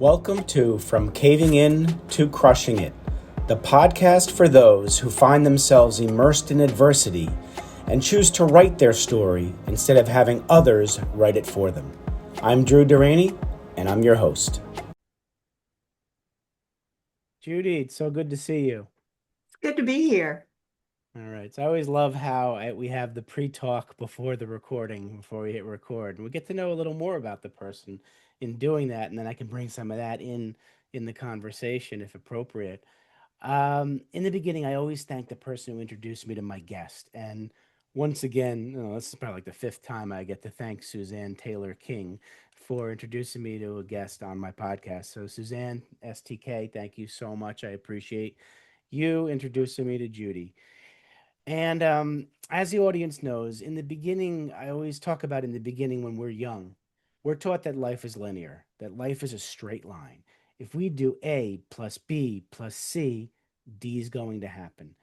Welcome to From Caving In to Crushing It, the podcast for those who find themselves immersed in adversity and choose to write their story instead of having others write it for them. I'm Drew Deraney, and I'm your host. Judy, it's so good to see you. It's good to be here. All right. So I always love how we have the pre-talk before the recording, before we hit record, and we get to know a little more about the person in doing that, and then I can bring some of that in the conversation if appropriate. In the beginning, I always thank the person who introduced me to my guest, and once again, this is probably like the fifth time I get to thank Suzanne Taylor King for introducing me to a guest on my podcast. So Suzanne STK, thank you so much. I appreciate you introducing me to Judy. And as the audience knows, in the beginning, I always talk about in the beginning when we're young, we're taught that life is linear, that life is a straight line. If we do A plus B plus C, D is going to happen.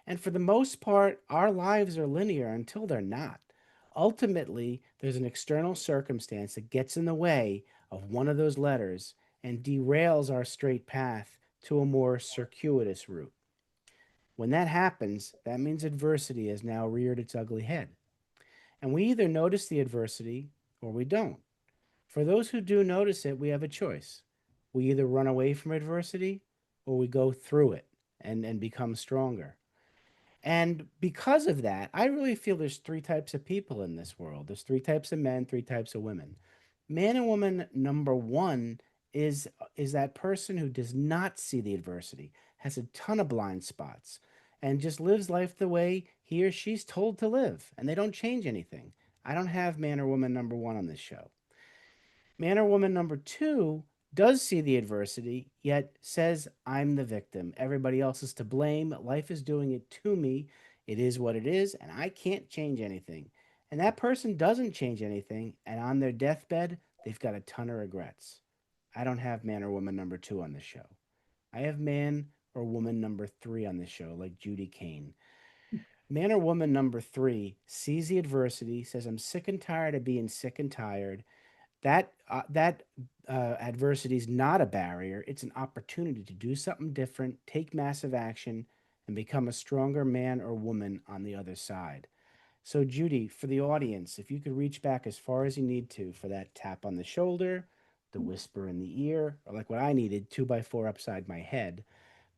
And for the most part, our lives are linear until they're not. Ultimately, there's an external circumstance that gets in the way of one of those letters and derails our straight path to a more circuitous route. When that happens, that means adversity has now reared its ugly head. And we either notice the adversity or we don't. For those who do notice it, we have a choice. We either run away from adversity or we go through it and become stronger. And because of that, I really feel there's three types of people in this world. There's three types of men, three types of women. Man and woman number one is that person who does not see the adversity, has a ton of blind spots, and just lives life the way he or she's told to live, and they don't change anything. I don't have man or woman number one on this show. Man or woman number two does see the adversity, yet says, I'm the victim. Everybody else is to blame. Life is doing it to me. It is what it is, and I can't change anything. And that person doesn't change anything, and on their deathbed, they've got a ton of regrets. I don't have man or woman number two on this show. I have man or woman number three on this show, like Judy Kane. Man or woman number three sees the adversity, says, I'm sick and tired of being sick and tired. That adversity is not a barrier. It's an opportunity to do something different, take massive action, and become a stronger man or woman on the other side. So, Judy, for the audience, if you could reach back as far as you need to for that tap on the shoulder, the whisper in the ear, or like what I needed, two by four upside my head,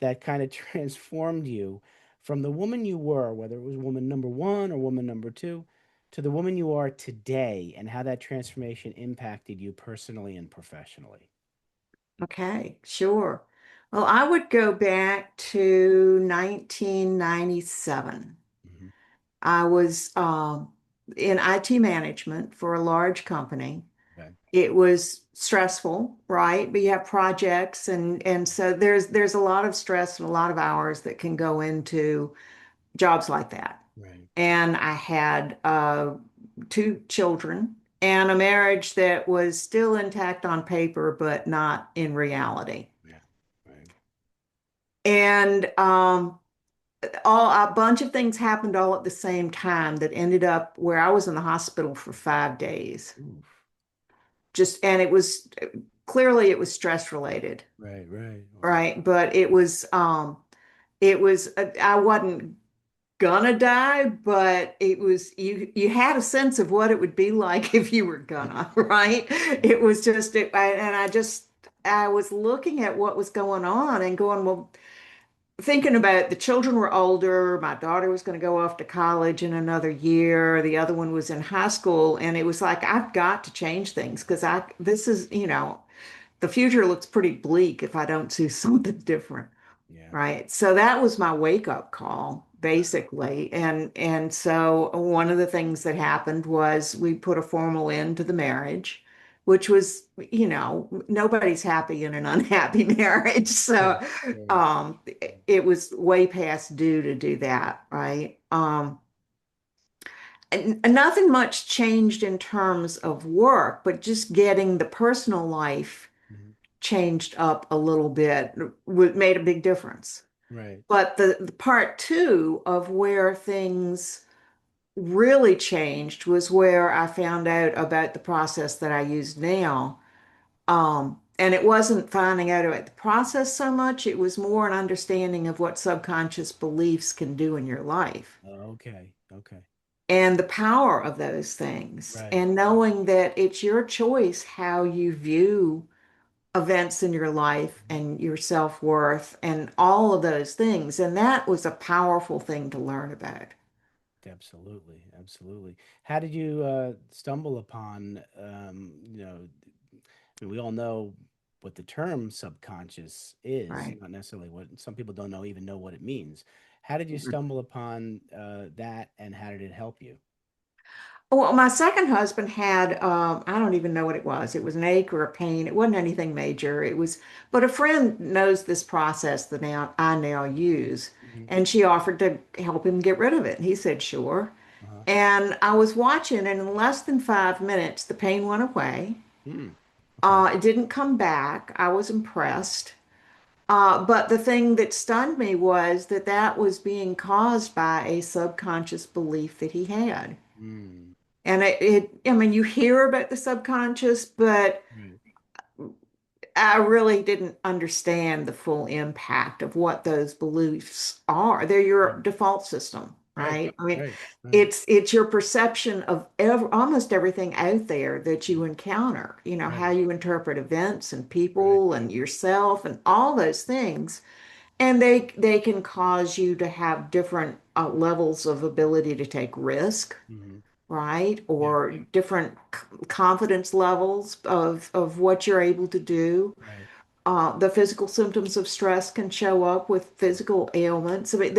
that kind of transformed you from the woman you were, whether it was woman number one or woman number two, to the woman you are today and how that transformation impacted you personally and professionally. Okay, sure. Well, I would go back to 1997. Hmm. I was in IT management for a large company. Okay. It was stressful, right? But you have projects and so there's a lot of stress and a lot of hours that can go into jobs like that. Right. And I had two children and a marriage that was still intact on paper, but not in reality. Yeah. Right. And all a bunch of things happened all at the same time that ended up where I was in the hospital for 5 days. Oof. Just and it was clearly it was stress related, Right. Right. Wow. right? But it was I wasn't gonna die, but it was you had a sense of what it would be like if you were gonna, right? It was just and I was looking at what was going on and going, well, thinking about the children were older. My daughter was going to go off to college in another year. The other one was in high school, and it was like I've got to change things because I this is, the future looks pretty bleak if I don't do something different. Yeah. Right. So that was my wake up call, Wow. basically. And so one of the things that happened was we put a formal end to the marriage, which was, nobody's happy in an unhappy marriage. So Right. it was way past due to do that, right? And nothing much changed in terms of work, but just getting the personal life Mhm. changed up a little bit made a big difference. Right. But the part two of where things really changed was where I found out about the process that I use now. And it wasn't finding out about the process so much, it was more an understanding of what subconscious beliefs can do in your life Okay. Okay. and the power of those things, Right. and knowing that it's your choice how you view events in your life Mhm. and your self-worth and all of those things. And that was a powerful thing to learn about. Absolutely. Absolutely. How did you stumble upon, I mean, we all know what the term subconscious is, Right. not necessarily what some people don't know, even know what it means. How did you stumble upon that, and how did it help you? Well, my second husband had, I don't even know what it was. It was an ache or a pain. It wasn't anything major. It was, but a friend knows this process that now I now use, Hmm. and she offered to help him get rid of it. And he said, sure. Uh-huh. And I was watching, and in less than 5 minutes, the pain went away. Hmm. Okay. It didn't come back. I was impressed. But the thing that stunned me was that that was being caused by a subconscious belief that he had. Mm. And I mean, you hear about the subconscious, but Right. I really didn't understand the full impact of what those beliefs are. They're your Right. default system, Right. right? I mean, Right. Right. it's your perception of almost everything out there that you encounter, how Right. you interpret events and Right. people and yourself and all those things. And they can cause you to have different levels of ability to take risk, Hmm. right? Yeah. Or different confidence levels of what you're able to do. Right. The physical symptoms of stress can show up with physical ailments. I mean,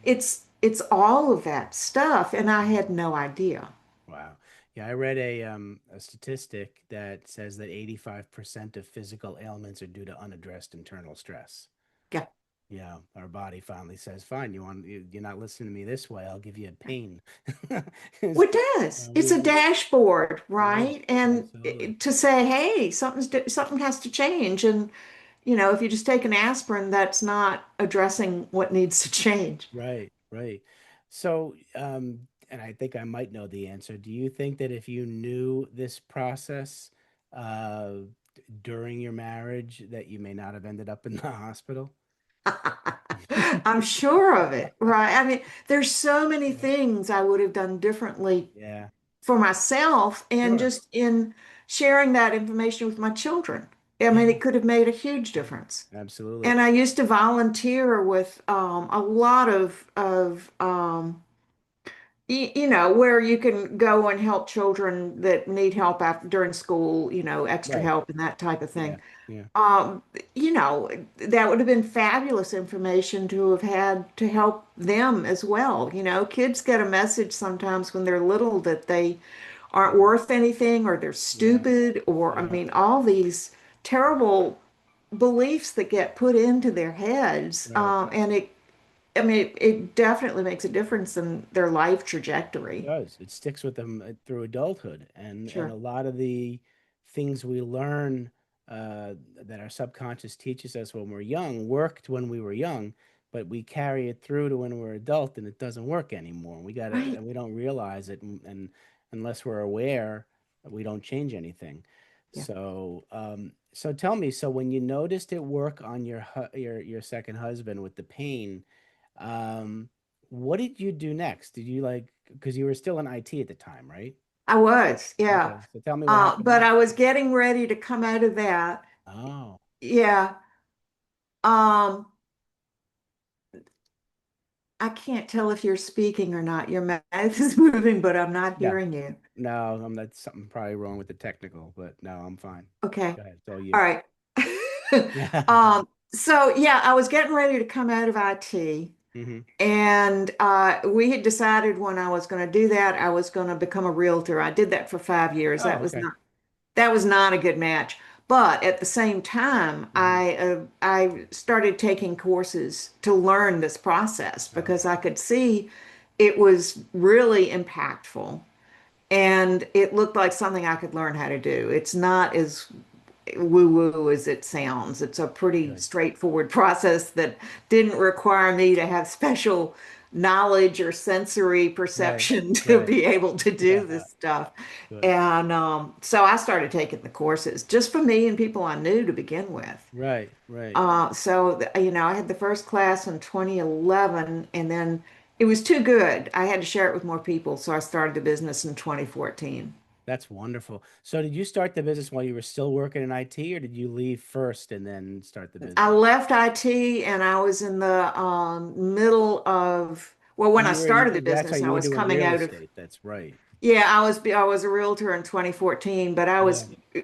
it's all of that stuff, and I had no idea. Wow. Yeah, I read a statistic that says that 85% of physical ailments are due to unaddressed internal stress. Yeah. Yeah, our body finally says, "Fine, you're not listening to me this way. I'll give you a pain." 'Cause, Well, it does. It's a we dashboard, it is right? And absolutely to say, hey, something has to change. And if you just take an aspirin, that's not addressing what needs to change. right, right. So, and I think I might know the answer. Do you think that if you knew this process uh, during your marriage, that you may not have ended up in the hospital? I'm sure of it, right? I mean, there's so many Yeah. things I would have done differently Yeah. for myself and Sure. just in sharing that information with my children. I mean, Yeah. it could have made a huge Yeah. difference. Absolutely. And I used to volunteer with a lot of where you can go and help children that need help after during school, extra Right. help and that type of Yeah. thing. Yeah. Um, that would have been fabulous information to have had to help them as well. Kids get a message sometimes when they're little that they aren't Mhm. worth anything or they're Yeah. stupid or, I Yeah. mean, all these terrible beliefs that get put into their heads. Right. I mean, it definitely makes a difference in their life It trajectory. does. It sticks with them through adulthood, and a Sure. lot of the things we learn that our subconscious teaches us when we're young worked when we were young, but we carry it through to when we're adult, and it doesn't work anymore. Right. And we don't realize it, and unless we're aware, we don't change anything. Yeah. So, so tell me, so when you noticed it work on your second husband with the pain, um, what did you do next? Did you like, because you were still in IT at the time, right? I was, yeah. Okay, so tell me what happened But I next. was getting ready to come out of that. Oh, Yeah. Um, I can't tell if you're speaking or not. Your mouth is moving, but I'm not yeah. hearing you. No, that's something probably wrong with the technical, but no, I'm fine. Okay. Go ahead, it's all All you. right. Yeah. So yeah, I was getting ready to come out of IT, Hmm. and we had decided when I was going to do that, I was going to become a realtor. I did that for 5 years. Oh, okay. That was not a good match. But at the same time, Hmm. I started taking courses to learn this process because Okay. I could see it was really impactful and it looked like something I could learn how to do. It's not as woo-woo as it sounds. It's a pretty Good. straightforward process that didn't require me to have special knowledge or sensory Right. perception to Right. be able to do this stuff. Good. And so I started taking the courses just for me and people I knew to begin with. Right. Right. I had the first class in 2011, and then it was too good. I had to share it with more people, so I started the business in 2014. That's wonderful. So did you start the business while you were still working in IT, or did you leave first and then start the I business? left IT and I was in the middle of, well, when I started the That's how business, I you were was doing coming real out of, estate. That's right. yeah, I was a realtor in 2014, but Yeah.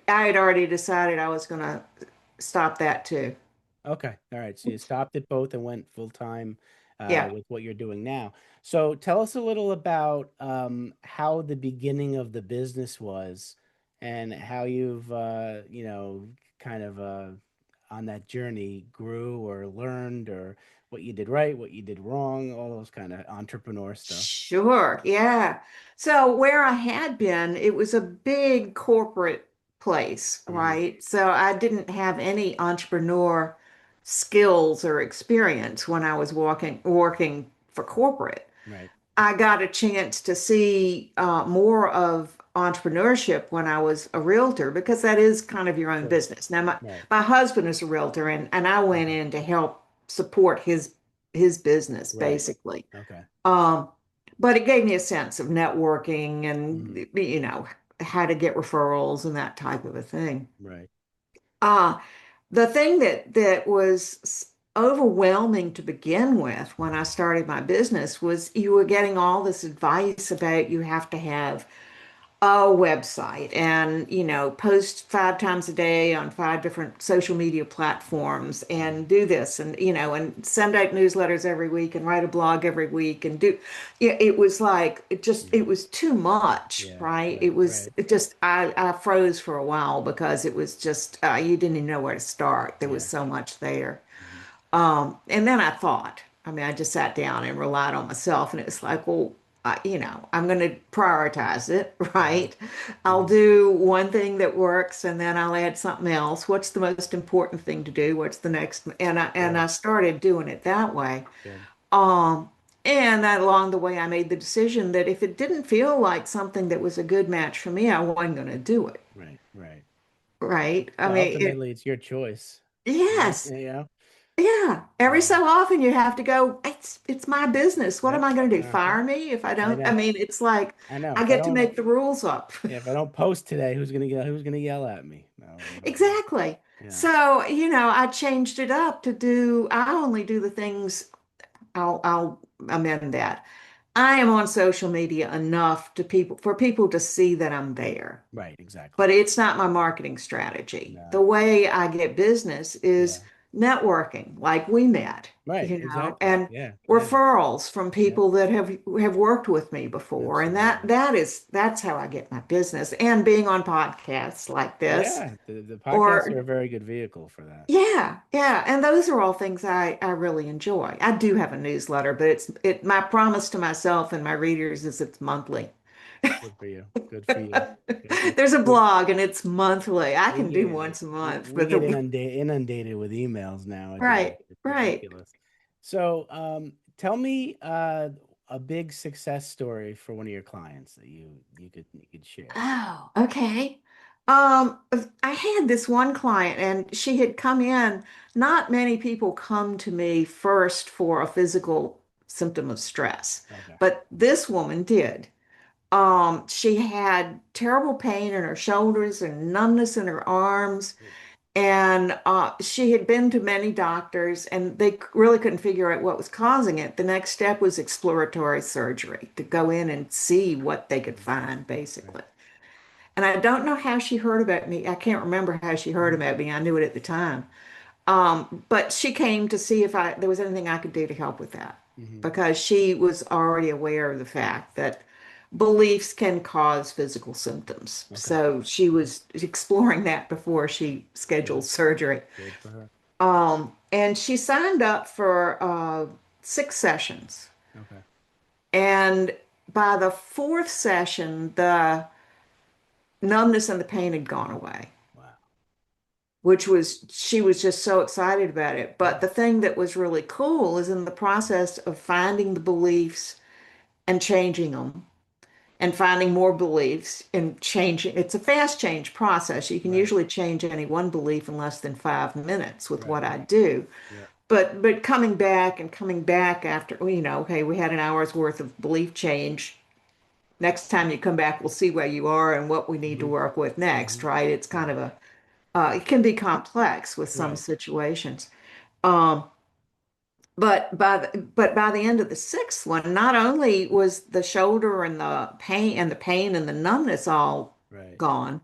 I had already decided I was going to stop that too. Okay. All right. So you stopped at both and went full time Yeah. with what you're doing now. So tell us a little about how the beginning of the business was and how you've, kind of on that journey grew or learned or what you did right, what you did wrong, all those kind of entrepreneur stuff. Sure, yeah. So where I had been, it was a big corporate place, Hmm. right? So I didn't have any entrepreneur skills or experience when I was working for corporate. Right. I got a chance to see more of entrepreneurship when I was a realtor because that is kind of your own Sure. business. Now, my, Right. my husband is a realtor, and I went Okay. in to help support his business Right. basically. Okay. Um, but it gave me a sense of networking Hmm. and, how to get referrals and that type of a thing. Right. Uh, the thing that was overwhelming to begin with when I started my business was you were getting all this advice about you have to have a website and post 5 times a day on 5 different social media platforms Hmm. and do this and and send out newsletters every week and write a blog every week and do yeah, it was like it Hmm. was too much, Yeah. right? Right. Right. It just I froze for a while because it was just you didn't even know where to start. There was Yeah. so much there. Hmm. And then I just sat down and relied on myself, and it's like, well, I'm going to prioritize it, Hmm. right? I'll Hmm. do one thing that works, and then I'll add something else. What's the most important thing to do? What's the next? And I Sure. started doing it that way. Good. Um, and that along the way, I made the decision that if it didn't feel like something that was a good match for me, I wasn't going to do it, Right. Right. right? I Yeah. mean, Ultimately, it's your choice, right? yes. Yeah. Yeah, every Yeah. so often you have to go, it's my business. What am Yep. I going to do? Uh-huh. Fire me if I I don't? I know. mean, it's like I know. I If I get to don't, make the rules up. yeah, if I don't post today, who's gonna yell at me? No. Exactly. Yeah. So, I changed it up to I only do the things I'll amend that. I am on social media enough for people to see that I'm there. Right. Exactly. But it's not my marketing strategy. The No. way I get business Yeah. is networking, like we met, Right. Exactly. and Yeah. Yeah. referrals from Yep. people that have worked with me before. And Absolutely. that's how I get my business. And being on podcasts like this, Yeah. The podcasts are or a very good vehicle for that. yeah, yeah. And those are all things I really enjoy. I do have a newsletter, but my promise to myself and my readers is it's monthly. Good for you. Good for you. Good for you. There's a We blog and it's monthly. I we can do get once a we, month, we but get inundated with emails nowadays. right, It's right. ridiculous. So, tell me a big success story for one of your clients that you could share. Oh, okay. Um, I had this one client and she had come in. Not many people come to me first for a physical symptom of stress, Okay. but this woman did. She had terrible pain in her shoulders and numbness in her arms. And she had been to many doctors, and they really couldn't figure out what was causing it. The next step was exploratory surgery to go in and see what they could Mhm. find, Right. basically. And I don't know how she heard about me. I can't remember how she heard Mhm. about me. I knew it at the time. But she came to see if there was anything I could do to help with that Mhm. because she was already aware of the fact that beliefs can cause physical symptoms. Okay. So she Okay. was exploring that before she scheduled Good. surgery. Good for her. And she signed up for 6 sessions. Okay. And by the fourth session, the numbness and the pain had gone away. Wow. which was she was just so excited about it. But Yeah. the thing that was really cool is in the process of finding the beliefs and changing them and finding more beliefs and changing. It's a fast change process. You can Right. usually change any one belief in less than 5 minutes with what Right. I do. Yeah. But coming back and coming back after, okay, we had an hour's worth of belief change. Next time you come back, we'll see where you are and what we need to Hmm. work with next, Hmm. right? It's kind Right. of it can be complex with some Right. situations. Um, but by the end of the sixth one, not only was the shoulder and the pain and the numbness all Right. gone,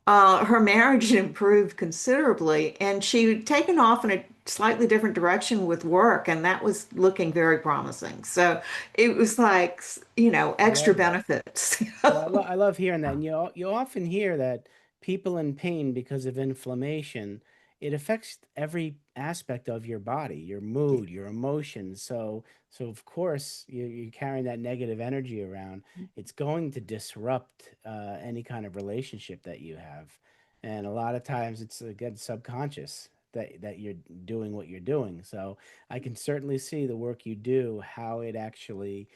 her marriage improved considerably, and she'd taken off in a slightly different direction with work, and that was looking very promising. So it was like, I extra love that. benefits. Well, I love hearing that. And you often hear that people in pain because of inflammation, it affects every aspect of your body, your mood, your emotions. So of course you're carrying that negative energy around. It's going to disrupt any kind of relationship that you have, and a lot of times it's again subconscious that you're doing what you're doing. So I can certainly see the work you do, how it actually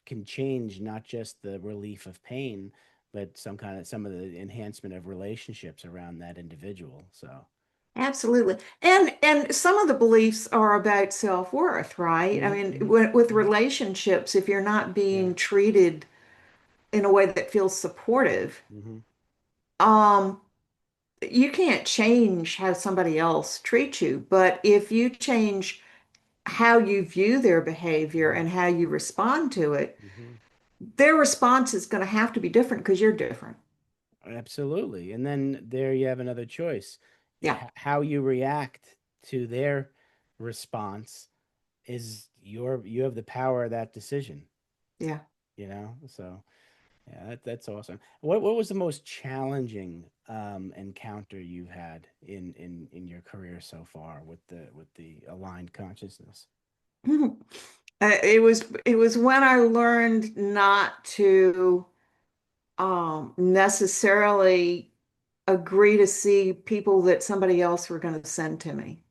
can change not just the relief of pain, but some of the enhancement of relationships around that individual. So Absolutely. And some of the beliefs are about self-worth, right? I hmm. mean, Hmm. with Hmm. relationships, if you're not Yeah. being treated in a way that feels supportive, Hmm. um, you can't change how somebody else treats you. But if you change how you view their behavior Right. and how you respond to it, Hmm. their response is going to have to be different because you're different. Absolutely. And then there you have another choice. Yeah. How you react to their response you have the power of that decision, Yeah. So yeah, that's awesome. What was the most challenging encounter you've had in your career so far with the aligned consciousness? It was when I learned not to necessarily agree to see people that somebody else were going to send to me.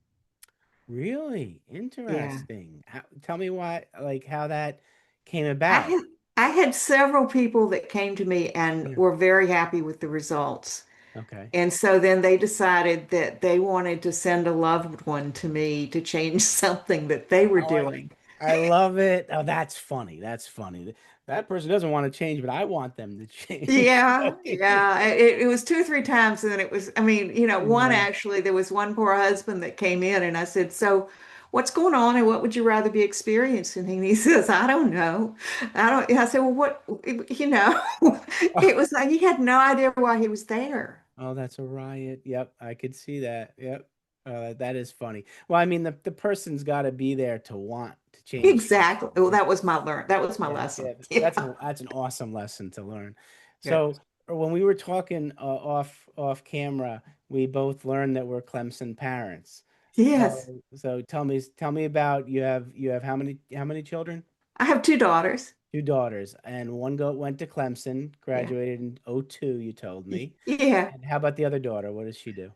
Really Yeah. interesting. Tell me why, like how that came I about. had I had several people that came to me and Yeah. were very happy with the results. Okay. And so then they decided that they wanted to send a loved one to me to change something that they were Oh, doing. I love it. Oh, that's funny. That's funny. That person doesn't want to change, but I want them to change. Yeah, yeah. It was two or three times, and then it was, I mean, one Yeah. actually, there was one poor husband that came in, and I said, "So, what's going on, and what would you rather be experiencing?" And he says, "I don't know. I don't." I said, "Well, what, it was like he had no idea why he was there." Oh, that's a riot. Yep, I could see that. Yep. That is funny. Well, I mean, the person's got to be there to want to change Exactly. something. Well, Yeah, that was my yeah, lesson. yeah. Yeah. That's an awesome lesson to learn. Yeah. So when we were talking off camera, we both learned that we're Clemson parents. Yes. So tell me about you have how many children? I have two daughters. Two daughters, and one went to Clemson, Yeah. graduated in '02. You told me. Yeah. And how about the other daughter? What does she do?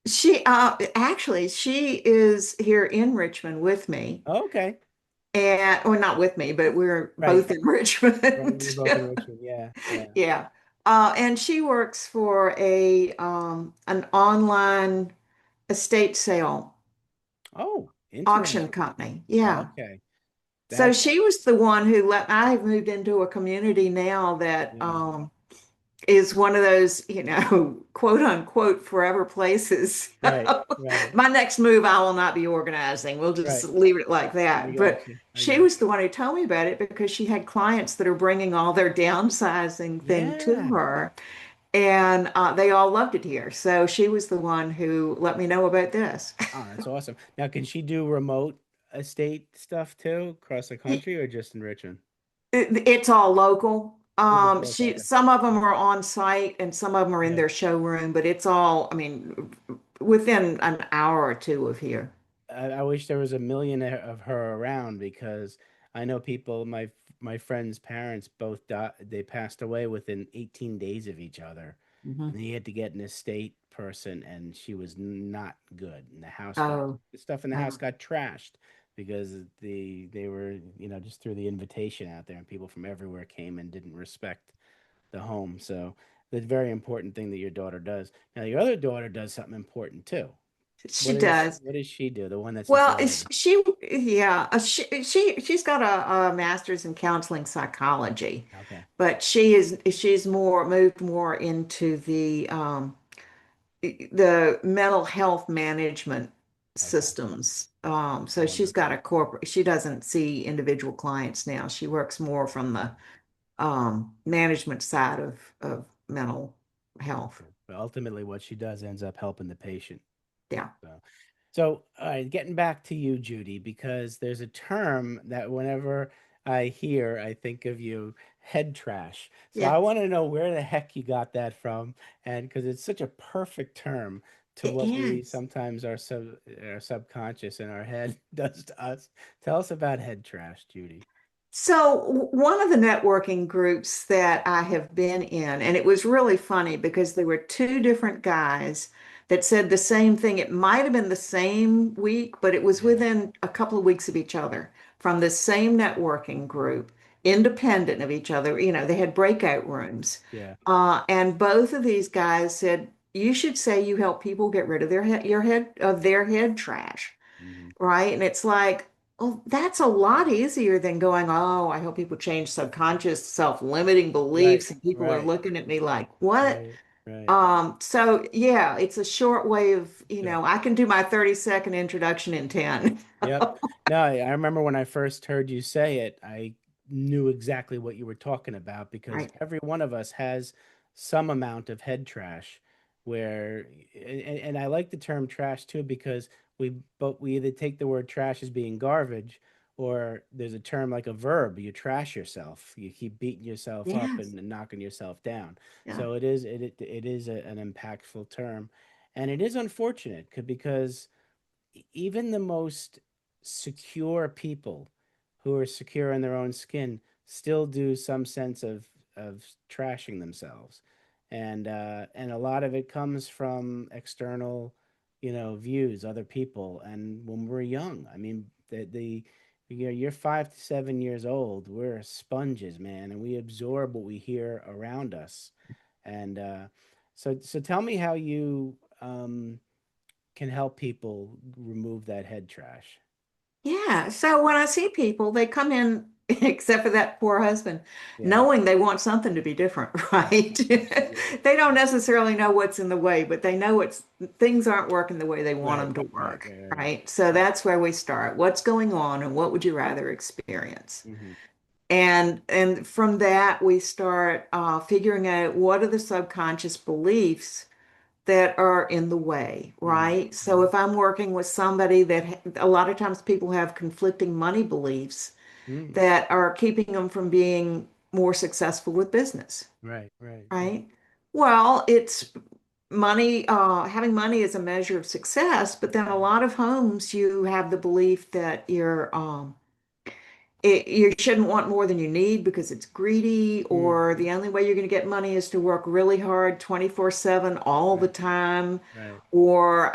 She is here in Richmond with me. Oh, okay. And or not with me, but we're Right. both in Right. You're Richmond. both in Richmond. Yeah. Yeah. Yeah. And she works for a an online estate sale Oh, auction interesting. company. Yeah. Okay. So That's she was the one who let I've moved into a community now that yeah. is one of those, quote unquote forever places. Right. Right. My next move, I will not be organizing. We'll just Right. leave it like I that. But got you. I she got was the one who told me about it because she had clients that are bringing all their downsizing you. thing to Yeah. her, and they all loved it here. So she was the one who let me know about this. Oh, that's awesome. Now, can she do remote estate stuff too, across the country, or just in Richmond? It's all local. Is it local? Okay. Some of them are on site and some of them are in Yeah. their showroom, but it's all, I mean, within an hour or two of here. I wish there was a million of her around because I know people. My friend's parents they passed away within 18 days of each other, Mhm. and he had to get an estate person, and she was not good. And Oh, the stuff in the house oh. got trashed because they were, just threw the invitation out there, and people from everywhere came and didn't respect the home. So the very important thing that your daughter does. Now your other daughter does something important too. She does. What does she do? The one that's Well, inside. yeah, she's got a master's in counseling psychology, Okay. but she's more moved more into the mental health management Okay. systems. So she's got Wonderful. a corporate, she doesn't see individual clients now. She works more from the management side of mental health. Wonderful. But ultimately, what she does ends up helping the patient. Yeah. So, all right, getting back to you, Judy, because there's a term that whenever I hear, I think of you, head trash. So I Yes, want to know where the heck you got that from, and because it's such a perfect term to it what we is. sometimes our subconscious and our head does to us. Tell us about head trash, Judy. So, one of the networking groups that I have been in, and it was really funny because there were two different guys that said the same thing. It might have been the same week, but it was Yeah, within a couple of weeks of each other from the same networking group, independent of each other. You know, they had breakout rooms. yeah. And both of these guys said, you should say you help people get rid of their head trash, Hmm. right? And it's like, well, that's a lot easier than going, oh, I hope people change subconscious self-limiting Right, beliefs. And people are right, looking at me like, what? right, right. So yeah, it's a short way of, Sure. I can do my 30-second introduction in 10. Yep. No, I remember when I first heard you say it, I knew exactly what you were talking about because Right. every one of us has some amount of head trash where, and I like the term trash too because we either take the word trash as being garbage or there's a term like a verb, you trash yourself. You keep beating yourself up Yes. and knocking yourself down. Yeah. So it is an impactful term. And it is unfortunate because even the most secure people who are secure in their own skin still do some sense of trashing themselves, and a lot of it comes from external, views, other people, and when we're young, I mean, you're 5 to 7 years old. We're sponges, man, and we absorb what we hear around us, and so tell me how you can help people remove that head trash. Yeah. So when I see people, they come in, except for that poor husband, Yeah. knowing they want something to be different, right? Absolutely. They don't necessarily know what's in the way, but they know things aren't working the way they want Right. them to Right. work, Right. Right. right? So Right. that's where we start. What's going on and what would you rather experience? Mm-hmm. And from that, we start figuring out what are the subconscious beliefs that are in the way, Mm-hmm. right? So if I'm working with somebody a lot of times people have conflicting money beliefs Mm-hmm. that are keeping them from being more successful with business, Right. Right. Right. right? Well, it's money, having money is a measure of success, but then a lot of homes you have the belief that you shouldn't want more than you need because it's greedy, or Mm-hmm. the only way you're going to get money is to work really hard 24/7 all the Right. time, Right. or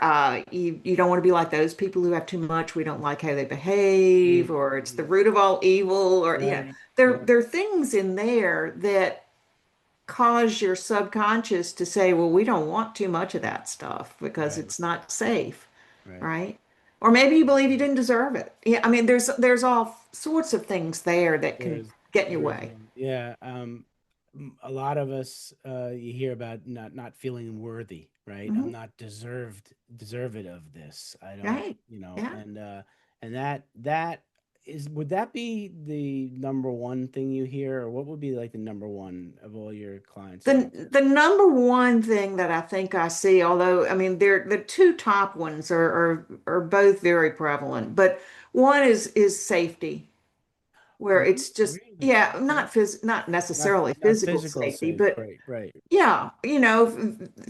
you don't want to be like those people who have too much. We don't like how they behave, or it's Mm-hmm. the root of all evil, or Right. there Yep. there are things in there that cause your subconscious to say, well, we don't want too much of that stuff because Right. it's not safe, Right. right? Or maybe you believe you Right. didn't deserve it. Yeah, I mean, there's all sorts of things there that can There's get in your there's way. yeah, a lot of us, you hear about not feeling worthy, right? I'm Hmm. not deserved of this. I don't, Right. Yeah. and that is, would that be the number one thing you hear, or what would be like the number one of all your clients that you see? The number one thing that I think I see, although I mean the two top ones are both very prevalent, but one is safety, where Mhm. it's just, Really? yeah, Okay. not Not necessarily not physical physical safety, safe, but right, right. yeah,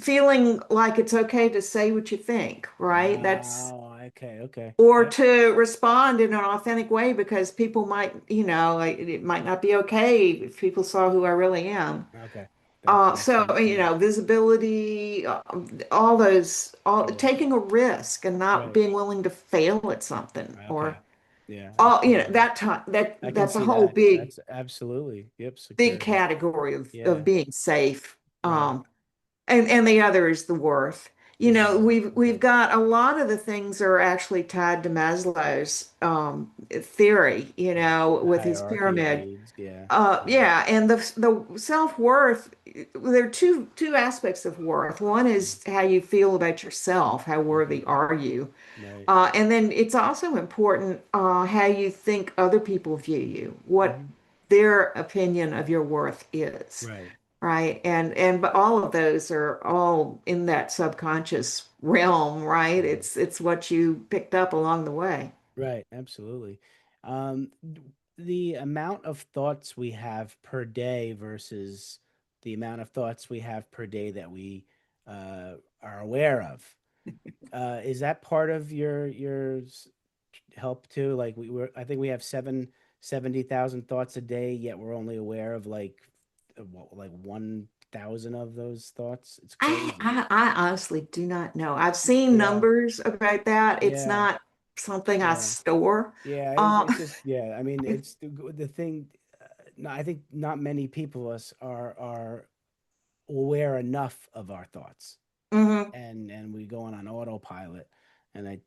feeling like it's okay to say what you think, right? That's Oh, okay, okay. or Yep. to respond in an authentic way because people might, like, it might not be okay if people saw who I really am. Okay. That's yeah. Visibility, all those, all Yeah. taking a risk and not Right. being willing to fail at something, or Okay. Yeah, all, absolutely. that time, I can that's a see whole that. big, That's absolutely, yep, big security. category of Yeah. being safe. Right. And the other is the worth. Is the worth. We've Okay. got a lot of the things are actually tied to Maslow's theory, Right. The with his hierarchy of pyramid. needs. Yeah. Yeah. Yeah, and the self-worth, there are two aspects of worth. One Mm. is how you feel about yourself, how Mm-hmm. worthy are you? Right. And then it's also important how you think other people view you, what Mm-hmm. their opinion of your worth is, Right. right? But all of those are all in that subconscious realm, right? Mm-hmm. It's what you picked up along the way. Right. Absolutely. Um, the amount of thoughts we have per day versus the amount of thoughts we have per day that we are aware of. Is that part of your help too? Like I think we have 70,000 thoughts a day, yet we're only aware of like 1,000 of those thoughts. It's crazy. I honestly do not know. I've seen Yeah, numbers about that. It's yeah, not something I yeah, store. yeah. Um, It's just yeah. I mean, it's the thing. No, I think not many people of us are aware enough of our thoughts. mhm, And we go on autopilot. And I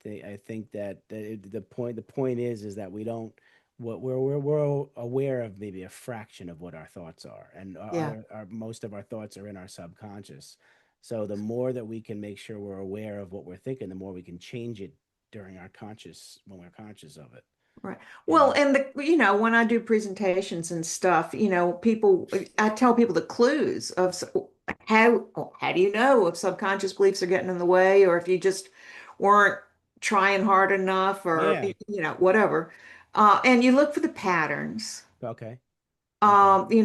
think that the point is that we don't what we're aware of maybe a fraction of what our thoughts are, and yeah, most of our thoughts are in our subconscious. So the more that we can make sure we're aware of what we're thinking, the more we can change it during our conscious when we're conscious of it. right. You Well, know. and when I do presentations and stuff, I tell people the clues of how do you know if subconscious beliefs are getting in the way, or if you just weren't trying hard enough, or Yeah. whatever. And you look for the patterns. Okay. Okay.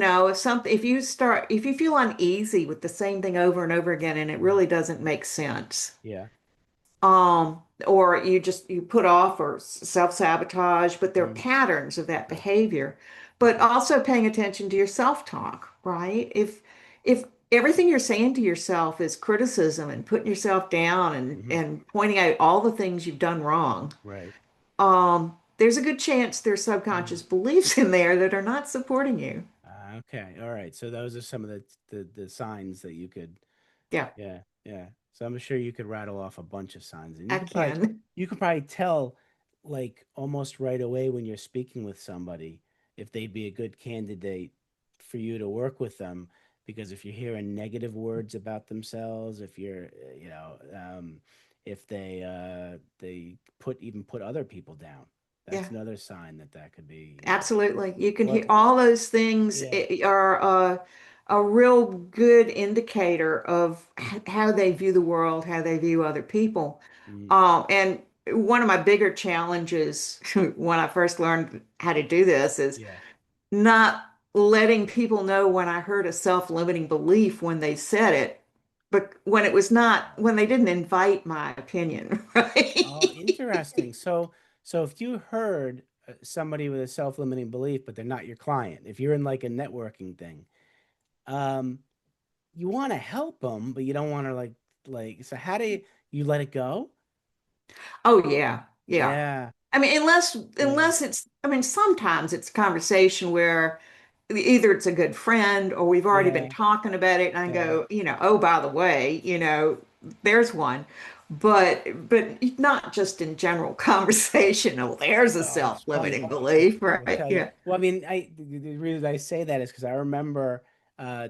If you feel uneasy with the same thing over and over again and it Mhm. really doesn't make sense, Yeah. or you put off or self-sabotage, but there are Mm. patterns of that Okay. behavior. But Okay. also paying attention to your self-talk, right? If everything you're saying to yourself is criticism and putting yourself down Hmm. and pointing out all the things you've done wrong, Right. there's a good chance there's Mm. subconscious beliefs in there that are not supporting you. Okay. All right. So those are some of the signs that you could. Yeah, Yeah. Yeah. So I'm sure you could rattle off a bunch of signs, and I can. you could probably tell like almost right away when you're speaking with somebody if they'd be a good candidate for you to work with them, because if you're hearing negative words about themselves, if you're if they put other people down, that's Yeah. another sign that could be, Absolutely. You can hear what. all those things Yeah. are a real good indicator of how they view the world, how they view other people. Mm, And one of my bigger challenges when I first learned how to do this is yeah. not letting people know when I heard a self-limiting belief when they said it, but when they didn't invite my opinion, Oh, right? interesting. So if you heard somebody with a self-limiting belief, but they're not your client, if you're in like a networking thing, um, you want to help them, but you don't want to So how do you let it go? Oh yeah, yeah. Yeah, I mean, yeah, I mean, sometimes it's a conversation where either it's a good friend or we've already been yeah, talking about it, and I yeah. go, oh, by the way, there's one. But not just in general conversation. Oh, there's a Oh, it's funny. self-limiting belief, I'll right? tell you. Yeah. Well, I mean, the reason I say that is because I remember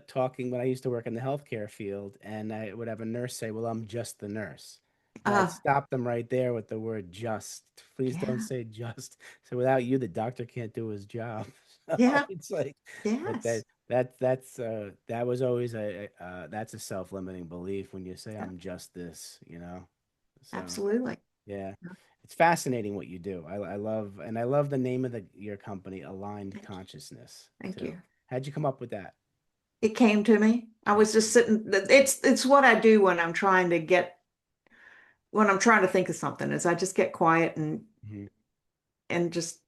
talking when I used to work in the healthcare field, and I would have a nurse say, "Well, I'm just the nurse," and I'd Uh, stop them right there with the word "just." Please don't yeah. say "just." So without you, the doctor can't do his job. So Yeah. it's like, but Yes. that was always that's a self-limiting belief when you say Yeah, I'm just this. So. absolutely. Yeah. It's fascinating what you do. I love the name of your company, Aligned Thank you. Consciousness, Thank too. you. How'd you come up with that? It came to me. I was just sitting. It's what I do when I'm trying to think of something, is I just get quiet Mhm. and just,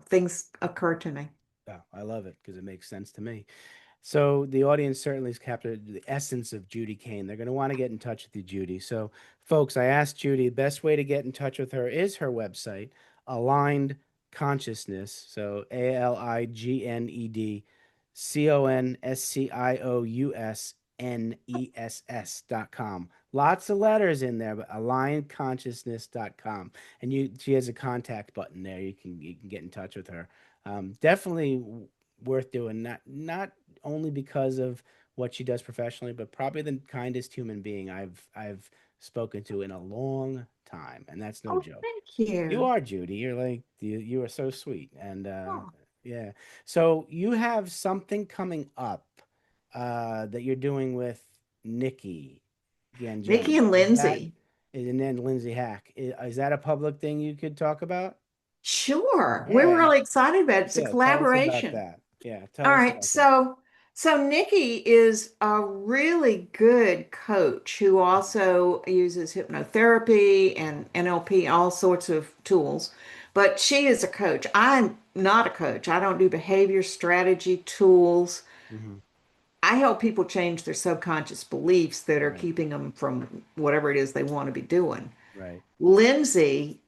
things occur to me. Oh, I love it because it makes sense to me. So the audience certainly has captured the essence of Judy Kane. They're going to want to get in touch with you, Judy. So, folks, I asked Judy, the best way to get in touch with her is her website, Aligned Consciousness. So AlignedConsciousness.com. Lots of letters in there, but alignedconsciousness.com. And she has a contact button there. You can get in touch with her. Definitely worth doing. Not only because of what she does professionally, but probably the kindest human being I've spoken to in a long time, and that's no Oh, joke. thank You you. are, Judy. You're like you are so sweet, and Oh, yeah. So you have something coming up that you're doing with Nikki Nikki Gangemi. and Is that Lindsay. and then Lindsay Hack? Is that a public thing you could talk about? Sure. All We're right. really excited about it. It's a Yeah. Tell us about collaboration. that. Yeah. Tell All us right. about that. So Nikki is a really good coach who also uses hypnotherapy and NLP, all sorts of tools. But she is a coach. I'm not a coach. I don't do behavior strategy tools. Hmm. I help people change their subconscious beliefs that are Right. keeping them from whatever it is they want to be doing. Right. Lindsay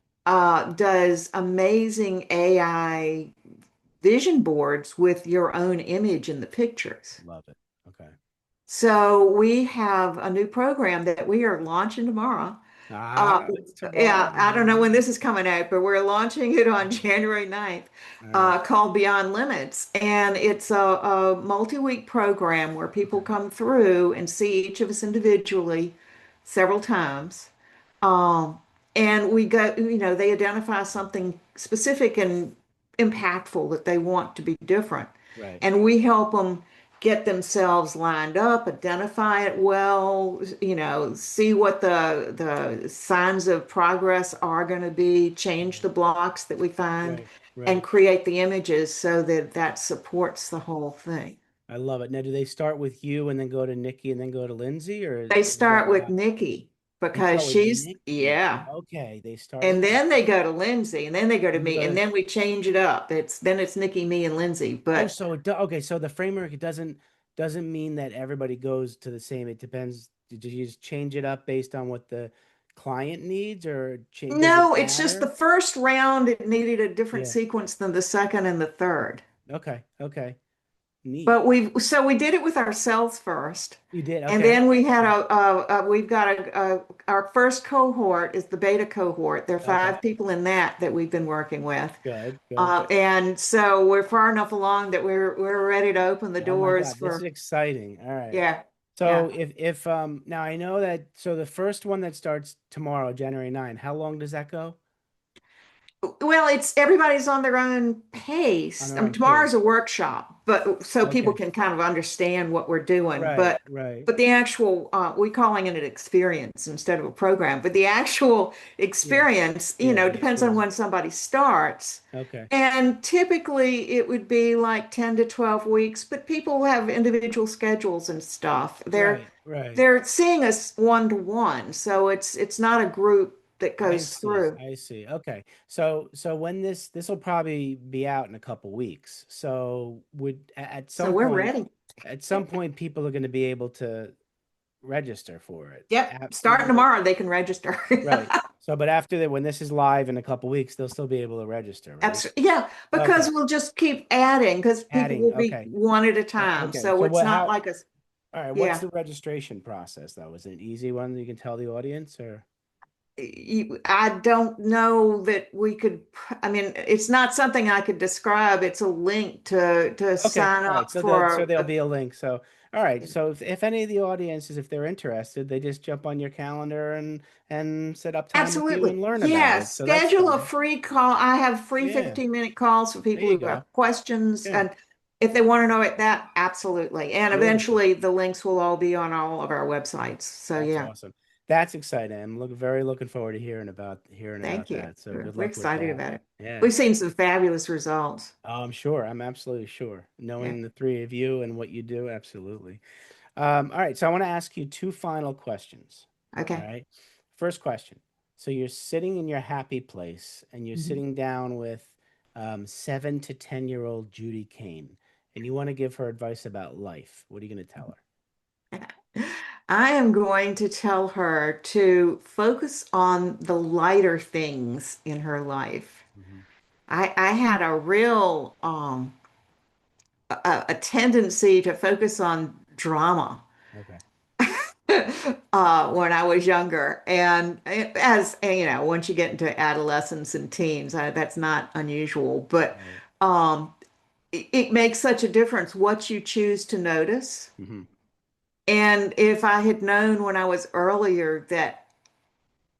does amazing AI vision boards with your own image in the pictures. Love it. Okay. So we have a new program that we are launching tomorrow. Uh, It's tomorrow. yeah, I don't know when Mhm. this is coming out, but we're launching it on January 9th, All right. called Beyond Limits. And it's a multi-week program where people Okay. come through and see each of us individually several times. Um, and we go, they identify something specific and impactful that they want to be different. Right. And we help them get themselves lined up, identify it well, see what the signs of progress are going to be, change Right. the blocks that we find, Right. and Right. create the images so that that supports the whole thing. I love it. Now, do they start with you and then go to Nikki and then go to Lindsay, or They is that start with not? Nikki They because start with she's, Nikki. yeah. Okay. They start And with then they Nikki. go to Lindsay, and then they go to And you me, go and to. then we change it up. It's Nikki, me, and Lindsay. Oh, But so okay. So the framework, it doesn't mean that everybody goes to the same. It depends. Did you just change it up based on what the client needs, or does it no, it's just the matter? first round, it needed a different Yeah. sequence than the second and the third. Okay. Okay. Neat. But we did it with ourselves first. You did. And Okay. then we had we've got our first cohort is the beta cohort. There are Okay. 5 people in that we've been working with. Good. Good. And so we're far enough along that we're ready to open the Oh my doors God, this is for, exciting. All right. yeah, So yeah. if now I know that so the first one that starts tomorrow, January 9, how long does that go? Well, it's everybody's on their own On pace. their own Tomorrow's pace. a workshop, but so people Okay. can kind of understand what we're doing. Right, But right. but the actual we're calling it an experience instead of a program. But the actual Yeah. experience, Yeah, the depends on experience. when somebody starts. Okay. And typically it would be like 10 to 12 weeks, but people have individual schedules and stuff. They're Right, right. they're seeing us one to one, so it's not a group that I goes see. through. I see. Okay. So when this will probably be out in a couple weeks. So So we're ready. at some point people are going to be able to register for it. Yep. Starting tomorrow, they can register. Right. So, but after that, when this is live in a couple weeks, they'll still be able to register, right? Absolutely. Yeah, because Okay. we'll just keep adding because people Adding. will be Okay. one at a time. Okay. So So it's what? not How? like a, All right. What's yeah. the registration process though? Is it an easy one that you can tell the audience, or? I don't know that we could, I mean, it's not something I could describe. It's a link to Okay. sign All right. up So for there'll a, be a link. So all right. So if any of the audiences, if they're interested, they just jump on your calendar and set up time with you absolutely. and learn about Yeah, it. So that's schedule a fine. free call. I have free Yeah. 15-minute calls for There people you who have go. questions. Yeah. And if they want to know it, that absolutely. And Beautiful. eventually the links will all be on all of our websites. So That's yeah, awesome. That's exciting. Very looking forward to hearing about thank you. that. So good We're luck with excited that. about it. Yeah. We've seen some fabulous results. Oh, I'm sure. I'm absolutely sure. Yeah. Knowing the three of you and what you do, absolutely. All right. So I want to ask you two final questions. All Okay. right. First question. So you're sitting in your happy place and you're Mhm. sitting down with 7 to 10-year-old Judy Kane. and you want to give her advice about life, what are you going to tell I am going to tell her to focus on the lighter things in her life. her? I had a real a tendency to focus on drama Okay. when I was younger. And as you know, once you get into adolescence and teens, that's not unusual. But Right. um, it makes such a difference what you choose to notice. Hmm. And if I had known when I was earlier that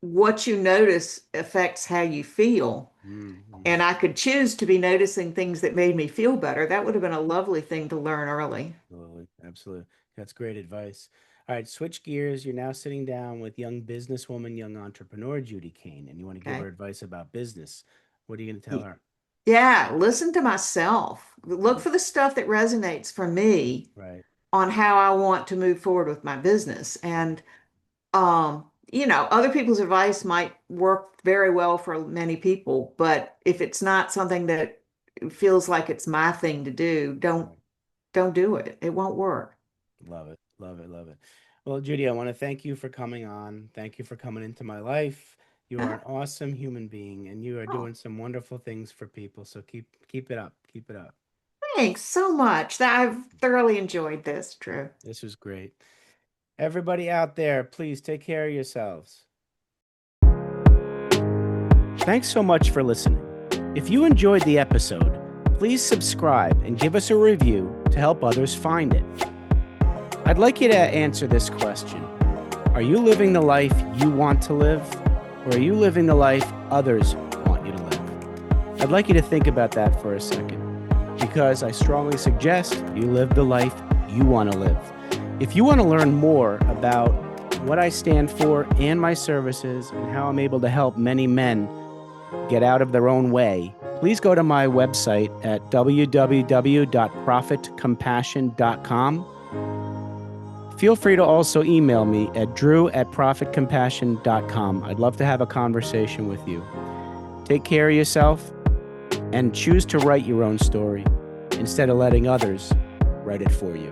what you notice affects how you feel, Mm-hmm. and I could choose to be noticing things that made me feel better, that would have been a lovely thing to learn early. Absolutely. Absolutely. That's great advice. All right, switch gears. You're now sitting down with young businesswoman, young entrepreneur Judy Kane, and you want to give her Okay. advice about business. What are you going to tell her? Yeah, listen to myself. Look Mhm. for the stuff that resonates for me Right. on how I want to move forward with my business. And other people's advice might work very well for many people, but if it's not something that feels like it's my thing to do, don't Right. don't do it. It won't work. Love it. Love it. Love it. Well, Judy, I want to thank you for coming on. Thank you for coming into my life. You are Uh, an awesome human being, and you are oh, doing some wonderful things for people. So keep it up. Keep it up. thanks so much. I've thoroughly enjoyed this, Drew. This was great. Everybody out there, please take care of yourselves. Thanks so much for listening. If you enjoyed the episode, please subscribe and give us a review to help others find it. I'd like you to answer this question. Are you living the life you want to live, or are you living the life others want you to live? I'd like you to think about that for a second, because I strongly suggest you live the life you want to live. If you want to learn more about what I stand for and my services and how I'm able to help many men get out of their own way, please go to my website at www.profitcompassion.com. Feel free to also email me at drew@profitcompassion.com. I'd love to have a conversation with you. Take care of yourself and choose to write your own story instead of letting others write it for you.